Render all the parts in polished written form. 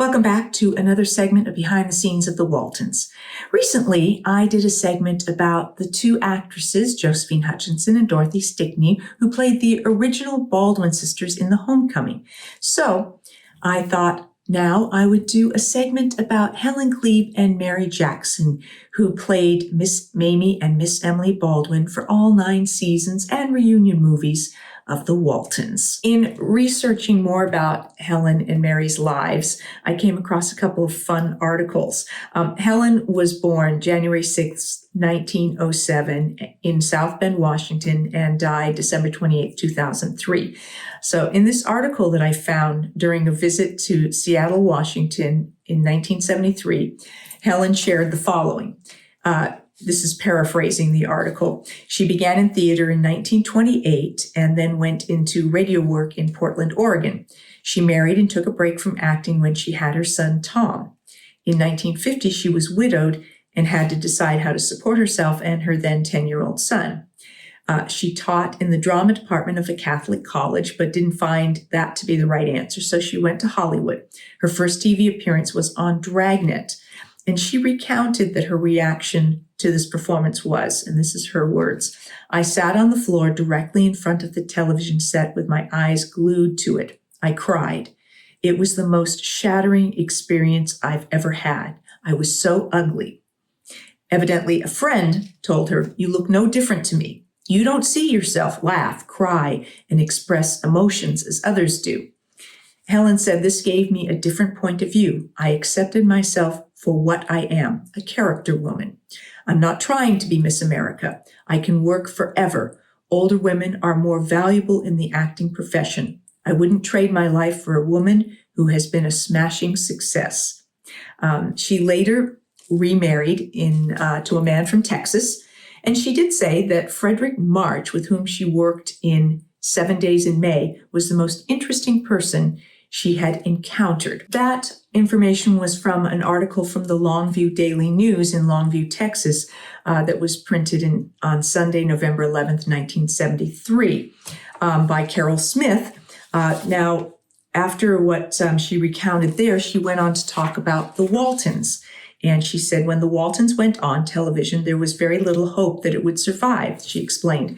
Welcome back to another segment of Behind the Scenes of the Waltons. Recently, I did a segment about the two actresses, Josephine Hutchinson and Dorothy Stickney, who played the original Baldwin sisters in The Homecoming. So I thought now I would do a segment about Helen Kleeb and Mary Jackson, who played Miss Mamie and Miss Emily Baldwin for all 9 seasons and reunion movies of the Waltons. In researching more about Helen and Mary's lives, I came across a couple of fun articles. Helen was born January 6, 1907 in South Bend, Washington, and died December 28, 2003. So in this article that I found during a visit to Seattle, Washington in 1973, Helen shared the following. This is paraphrasing the article. She began in theater in 1928 and then went into radio work in Portland, Oregon. She married and took a break from acting when she had her son, Tom. In 1950, she was widowed and had to decide how to support herself and her then 10-year-old son. She taught in the drama department of a Catholic college, but didn't find that to be the right answer, so she went to Hollywood. Her first TV appearance was on Dragnet, and she recounted that her reaction to this performance was, and this is her words, "I sat on the floor directly in front of the television set with my eyes glued to it. I cried. It was the most shattering experience I've ever had. I was so ugly." Evidently, a friend told her, "You look no different to me. You don't see yourself laugh, cry, and express emotions as others do." Helen said, "This gave me a different point of view. I accepted myself for what I am, a character woman. I'm not trying to be Miss America. I can work forever. Older women are more valuable in the acting profession. I wouldn't trade my life for a woman who has been a smashing success." She later remarried to a man from Texas, and she did say that Frederick March, with whom she worked in 7 Days in May, was the most interesting person she had encountered. That information was from an article from the Longview Daily News in Longview, Texas, that was printed on Sunday, November 11th, 1973, by Carol Smith. Now, after what she recounted there, she went on to talk about the Waltons. And she said, "When the Waltons went on television, there was very little hope that it would survive," she explained.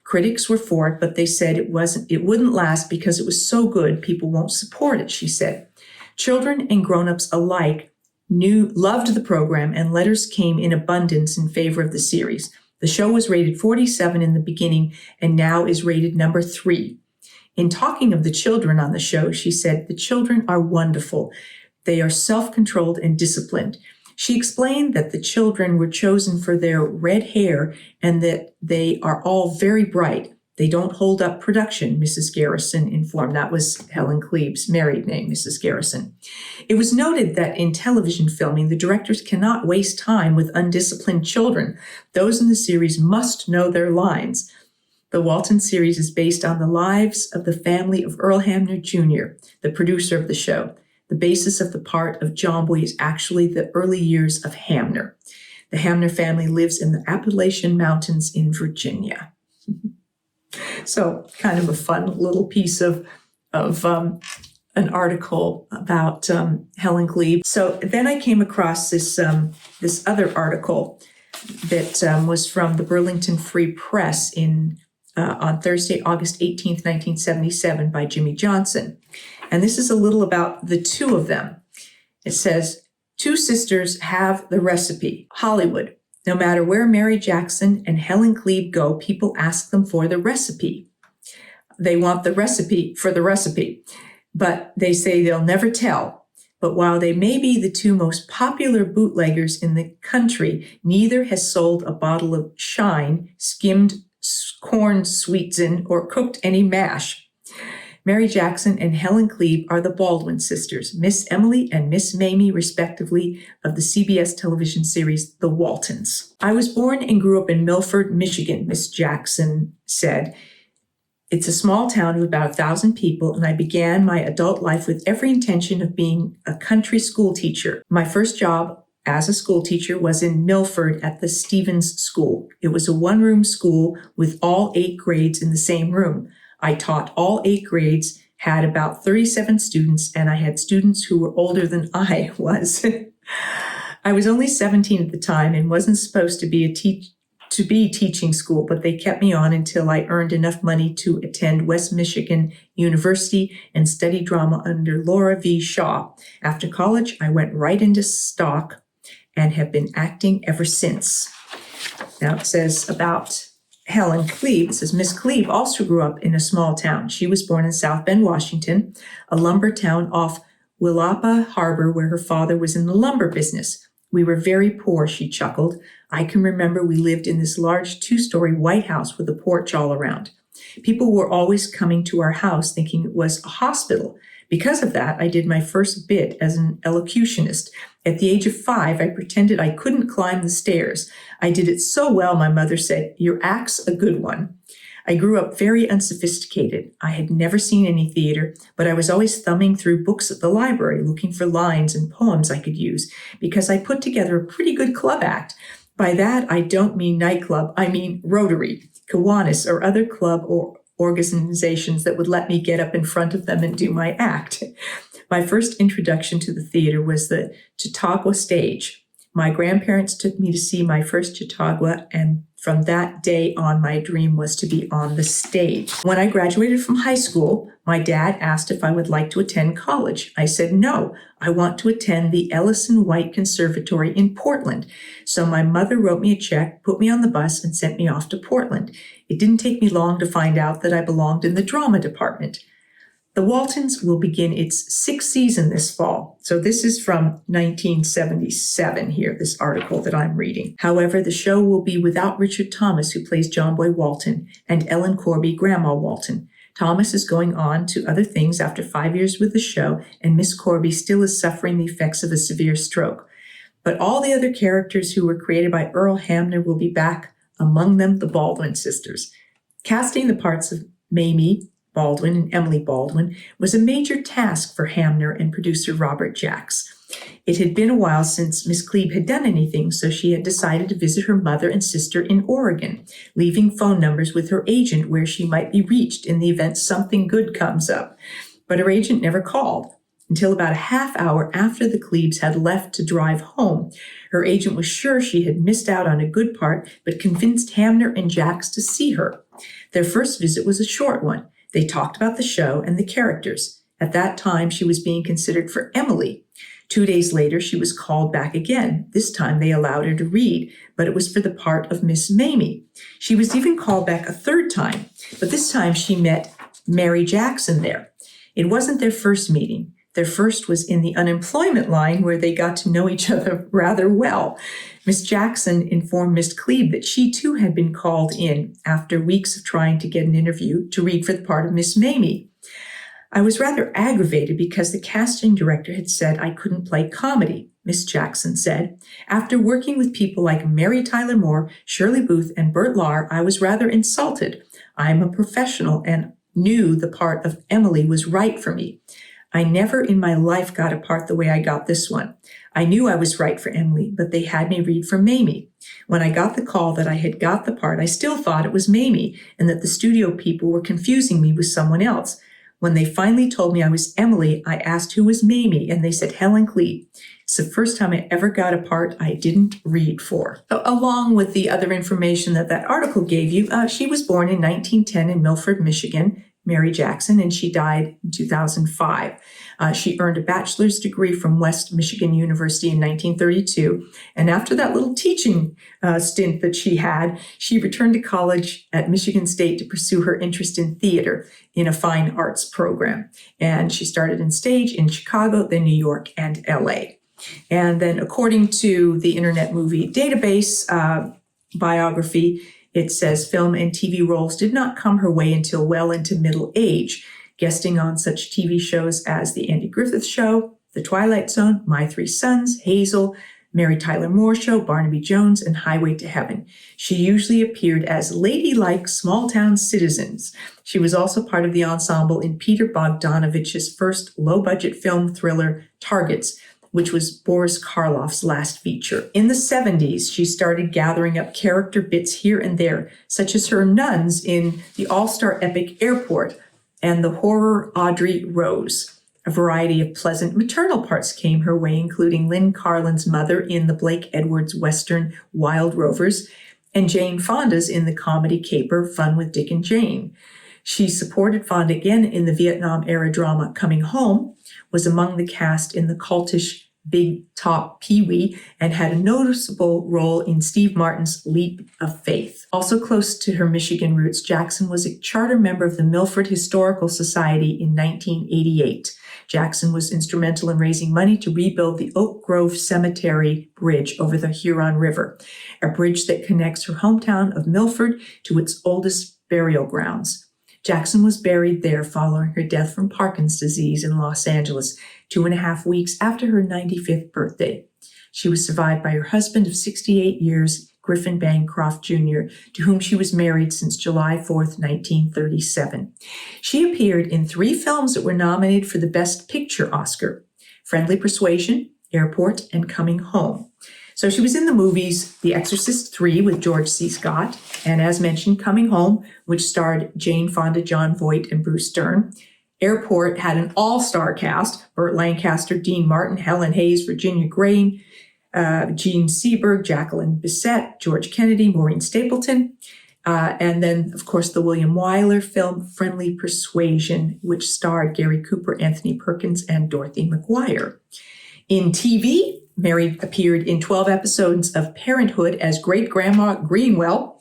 "Critics were for it, but they said it wouldn't last because it was so good, people won't support it," she said. Children and grown-ups alike loved the program, and letters came in abundance in favor of the series. The show was rated 47 in the beginning and now is rated number 3. In talking of the children on the show, she said, "The children are wonderful. They are self-controlled and disciplined." She explained that the children were chosen for their red hair and that they are all very bright. "They don't hold up production," Mrs. Garrison informed. That was Helen Kleeb's married name, Mrs. Garrison. It was noted that in television filming, the directors cannot waste time with undisciplined children. Those in the series must know their lines. The Walton series is based on the lives of the family of Earl Hamner Jr., the producer of the show. The basis of the part of John Boy is actually the early years of Hamner. The Hamner family lives in the Appalachian Mountains in Virginia. So kind of a fun little piece of an article about Helen Kleeb. So then I came across this other article that was from the Burlington Free Press on Thursday, August 18th, 1977 by Jimmy Johnson. And this is a little about the two of them. It says, "Two sisters have the recipe. Hollywood. No matter where Mary Jackson and Helen Kleeb go, people ask them for the recipe. They want the recipe for the recipe, but they say they'll never tell. But while they may be the two most popular bootleggers in the country, neither has sold a bottle of Shine, skimmed corn sweetened, or cooked any mash. Mary Jackson and Helen Kleeb are the Baldwin sisters, Miss Emily and Miss Mamie, respectively, of the CBS television series The Waltons. I was born and grew up in Milford, Michigan," Miss Jackson said. "It's a small town of about 1,000 people, and I began my adult life with every intention of being a country school teacher. My first job as a school teacher was in Milford at the Stevens School. It was a one-room school with all 8 grades in the same room. I taught all 8 grades, had about 37 students, and I had students who were older than I was. I was only 17 at the time and wasn't supposed to be teaching school, but they kept me on until I earned enough money to attend West Michigan University and study drama under Laura V. Shaw. After college, I went right into stock and have been acting ever since. Now it says about Helen Kleeb. It says, Miss Kleeb also grew up in a small town. She was born in South Bend, Washington, a lumber town off Willapa Harbor, where her father was in the lumber business. We were very poor, she chuckled. I can remember we lived in this large 2-story white house with a porch all around. People were always coming to our house thinking it was a hospital. Because of that, I did my first bit as an elocutionist. At the age of 5, I pretended I couldn't climb the stairs. I did it so well, my mother said, your act's a good one. I grew up very unsophisticated. I had never seen any theater, but I was always thumbing through books at the library, looking for lines and poems I could use, because I put together a pretty good club act. By that, I don't mean nightclub, I mean Rotary, Kiwanis, or other club or organizations that would let me get up in front of them and do my act. My first introduction to the theater was the Chautauqua stage. My grandparents took me to see my first Chautauqua, and from that day on, my dream was to be on the stage. When I graduated from high school, my dad asked if I would like to attend college. I said, no, I want to attend the Ellison White Conservatory in Portland. So my mother wrote me a check, put me on the bus, and sent me off to Portland. It didn't take me long to find out that I belonged in the drama department. The Waltons will begin its 6th season this fall. So this is from 1977 here, this article that I'm reading. However, the show will be without Richard Thomas, who plays John Boy Walton, and Ellen Corby, Grandma Walton. Thomas is going on to other things after 5 years with the show, and Miss Corby still is suffering the effects of a severe stroke. But all the other characters who were created by Earl Hamner will be back, among them the Baldwin sisters. Casting the parts of Mamie, Baldwin, and Emily Baldwin was a major task for Hamner and producer Robert Jacks. It had been a while since Miss Kleeb had done anything, so she had decided to visit her mother and sister in Oregon, leaving phone numbers with her agent where she might be reached in the event something good comes up. But her agent never called until about a half hour after the Kleebs had left to drive home. Her agent was sure she had missed out on a good part, but convinced Hamner and Jacks to see her. Their first visit was a short one. They talked about the show and the characters. At that time, she was being considered for Emily. 2 days later, she was called back again. This time, they allowed her to read, but it was for the part of Miss Mamie. She was even called back a third time, but this time she met Mary Jackson there. It wasn't their first meeting. Their first was in the unemployment line, where they got to know each other rather well. Miss Jackson informed Miss Kleeb that she too had been called in after weeks of trying to get an interview to read for the part of Miss Mamie. I was rather aggravated because the casting director had said I couldn't play comedy, Miss Jackson said. After working with people like Mary Tyler Moore, Shirley Booth, and Bert Lahr, I was rather insulted. I am a professional and knew the part of Emily was right for me. I never in my life got a part the way I got this one. I knew I was right for Emily, but they had me read for Mamie. When I got the call that I had got the part, I still thought it was Mamie and that the studio people were confusing me with someone else. When they finally told me I was Emily, I asked who was Mamie, and they said Helen Kleeb. It's the first time I ever got a part I didn't read for. Along with the other information that article gave you, she was born in 1910 in Milford, Michigan, Mary Jackson, and she died in 2005. She earned a bachelor's degree from West Michigan University in 1932. And after that little teaching stint that she had, she returned to college at Michigan State to pursue her interest in theater in a fine arts program. And she started in stage in Chicago, then New York, and LA. And then according to the Internet Movie Database biography, it says film and TV roles did not come her way until well into middle age, guesting on such TV shows as The Andy Griffith Show, The Twilight Zone, My Three Sons, Hazel, Mary Tyler Moore Show, Barnaby Jones, and Highway to Heaven. She usually appeared as ladylike small-town citizens. She was also part of the ensemble in Peter Bogdanovich's first low-budget film thriller, Targets, which was Boris Karloff's last feature. In the 70s, she started gathering up character bits here and there, such as her nuns in the all-star epic Airport, and the horror Audrey Rose. A variety of pleasant maternal parts came her way, including Lynn Carlin's mother in the Blake Edwards Western Wild Rovers, and Jane Fonda's in the comedy caper Fun with Dick and Jane. She supported Fonda again in the Vietnam-era drama Coming Home, was among the cast in the cultish Big Top Pee-wee, and had a noticeable role in Steve Martin's Leap of Faith. Also close to her Michigan roots, Jackson was a charter member of the Milford Historical Society in 1988. Jackson was instrumental in raising money to rebuild the Oak Grove Cemetery Bridge over the Huron River, a bridge that connects her hometown of Milford to its oldest burial grounds. Jackson was buried there following her death from Parkinson's disease in Los Angeles 2.5 weeks after her 95th birthday. She was survived by her husband of 68 years, Griffin Bancroft Jr., to whom she was married since July 4th, 1937. She appeared in 3 films that were nominated for the Best Picture Oscar: Friendly Persuasion, Airport, and Coming Home. So she was in the movies The Exorcist III with George C. Scott, and as mentioned, Coming Home, which starred Jane Fonda, Jon Voight, and Bruce Dern. Airport had an all-star cast: Burt Lancaster, Dean Martin, Helen Hayes, Virginia Green, Gene Seberg, Jacqueline Bisset, George Kennedy, Maureen Stapleton, and then, of course, the William Wyler film Friendly Persuasion, which starred Gary Cooper, Anthony Perkins, and Dorothy McGuire. In TV, Mary appeared in 12 episodes of Parenthood as Great Grandma Greenwell,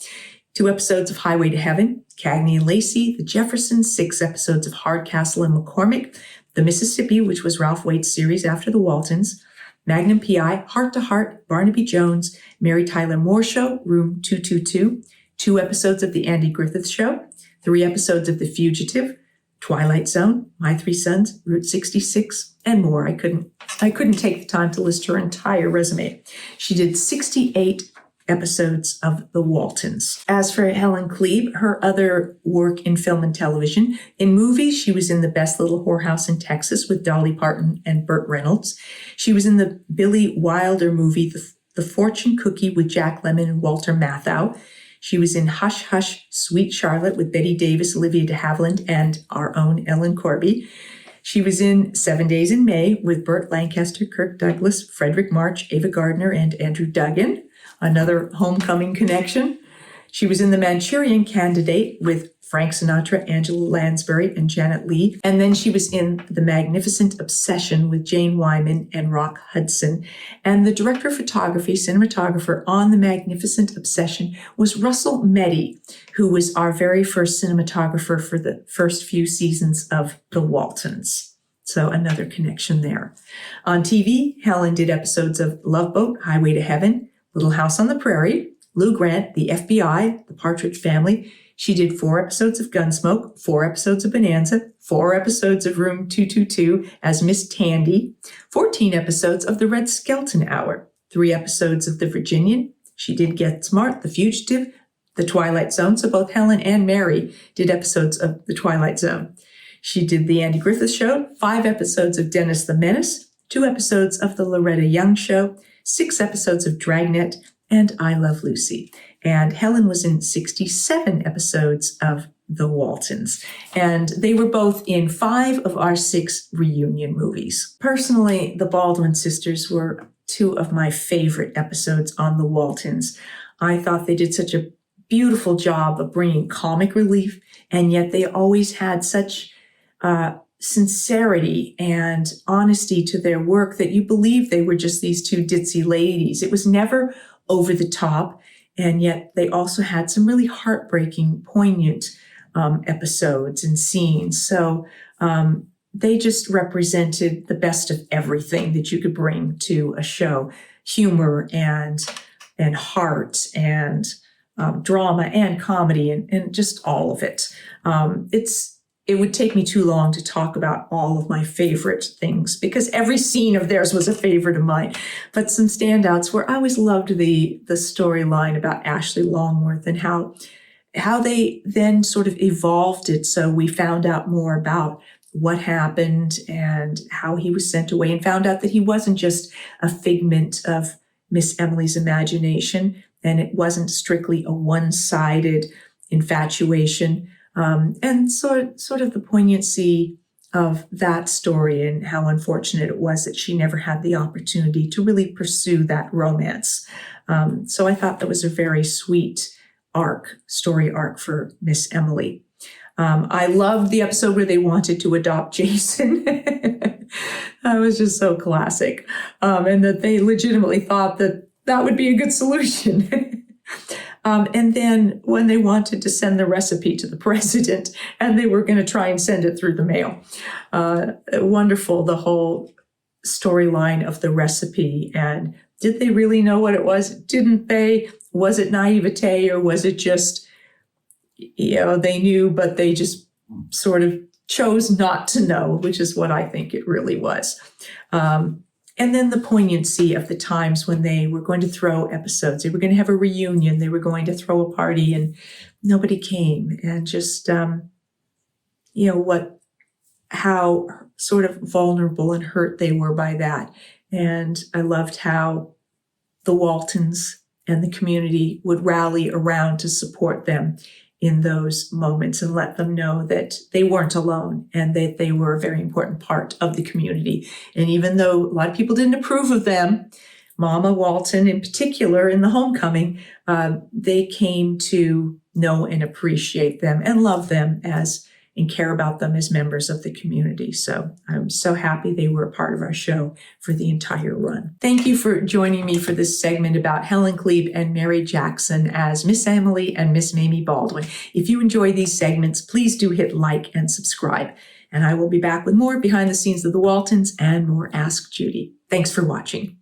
2 episodes of Highway to Heaven, Cagney and Lacey, The Jeffersons, 6 episodes of Hardcastle and McCormick, The Mississippi, which was Ralph Waite's series after The Waltons, Magnum P.I., Heart to Heart, Barnaby Jones, Mary Tyler Moore Show, Room 222, 2 episodes of The Andy Griffith Show, 3 episodes of The Fugitive, Twilight Zone, My Three Sons, Route 66, and more. I couldn't take the time to list her entire resume. She did 68 episodes of The Waltons. As for Helen Kleeb, her other work in film and television, in movies, she was in The Best Little Whorehouse in Texas with Dolly Parton and Burt Reynolds. She was in the Billy Wilder movie, The Fortune Cookie with Jack Lemmon and Walter Matthau. She was in Hush Hush, Sweet Charlotte with Bette Davis, Olivia de Havilland, and our own Ellen Corby. She was in 7 Days in May with Burt Lancaster, Kirk Douglas, Frederick March, Ava Gardner, and Andrew Duggan, another homecoming connection. She was in The Manchurian Candidate with Frank Sinatra, Angela Lansbury, and Janet Leigh. And then she was in The Magnificent Obsession with Jane Wyman and Rock Hudson. And the director of photography, cinematographer on The Magnificent Obsession was Russell Meddy, who was our very first cinematographer for the first few seasons of The Waltons. So another connection there. On TV, Helen did episodes of Love Boat, Highway to Heaven, Little House on the Prairie, Lou Grant, The FBI, The Partridge Family. She did 4 episodes of Gunsmoke, 4 episodes of Bonanza, 4 episodes of Room 222 as Miss Tandy, 14 episodes of The Red Skelton Hour, 3 episodes of The Virginian. She did Get Smart, The Fugitive, The Twilight Zone. So both Helen and Mary did episodes of The Twilight Zone. She did The Andy Griffith Show, 5 episodes of Dennis the Menace, 2 episodes of The Loretta Young Show, 6 episodes of Dragnet, and I Love Lucy. And Helen was in 67 episodes of The Waltons. And they were both in 5 of our 6 reunion movies. Personally, the Baldwin sisters were 2 of my favorite episodes on The Waltons. I thought they did such a beautiful job of bringing comic relief, and yet they always had such sincerity and honesty to their work that you believed they were just these 2 ditzy ladies. It was never over the top. And yet they also had some really heartbreaking, poignant episodes and scenes. So they just represented the best of everything that you could bring to a show: humor and heart and drama and comedy and just all of it. It would take me too long to talk about all of my favorite things because every scene of theirs was a favorite of mine. But some standouts were I always loved the storyline about Ashley Longworth and how they then sort of evolved it. So we found out more about what happened and how he was sent away, and found out that he wasn't just a figment of Miss Emily's imagination, and it wasn't strictly a one-sided infatuation. And sort of the poignancy of that story and how unfortunate it was that she never had the opportunity to really pursue that romance. So I thought that was a very sweet story arc for Miss Emily. I loved the episode where they wanted to adopt Jason. That was just so classic. And that they legitimately thought that that would be a good solution. And then when they wanted to send the recipe to the president and they were going to try and send it through the mail. Wonderful, the whole storyline of the recipe. And did they really know what it was? Didn't they? Was it naivete, or was it just, they knew, but they just sort of chose not to know, which is what I think it really was. And then the poignancy of the times when they were going to throw episodes. They were going to have a reunion. They were going to throw a party and nobody came. And just, how sort of vulnerable and hurt they were by that. And I loved how the Waltons and the community would rally around to support them in those moments and let them know that they weren't alone and that they were a very important part of the community. And even though a lot of people didn't approve of them, Mama Walton in particular in the homecoming, they came to know and appreciate them and love them and care about them as members of the community. So I'm so happy they were a part of our show for the entire run. Thank you for joining me for this segment about Helen Kleeb and Mary Jackson as Miss Emily and Miss Mamie Baldwin. If you enjoy these segments, please do hit like and subscribe. And I will be back with more behind the scenes of the Waltons and more Ask Judy. Thanks for watching.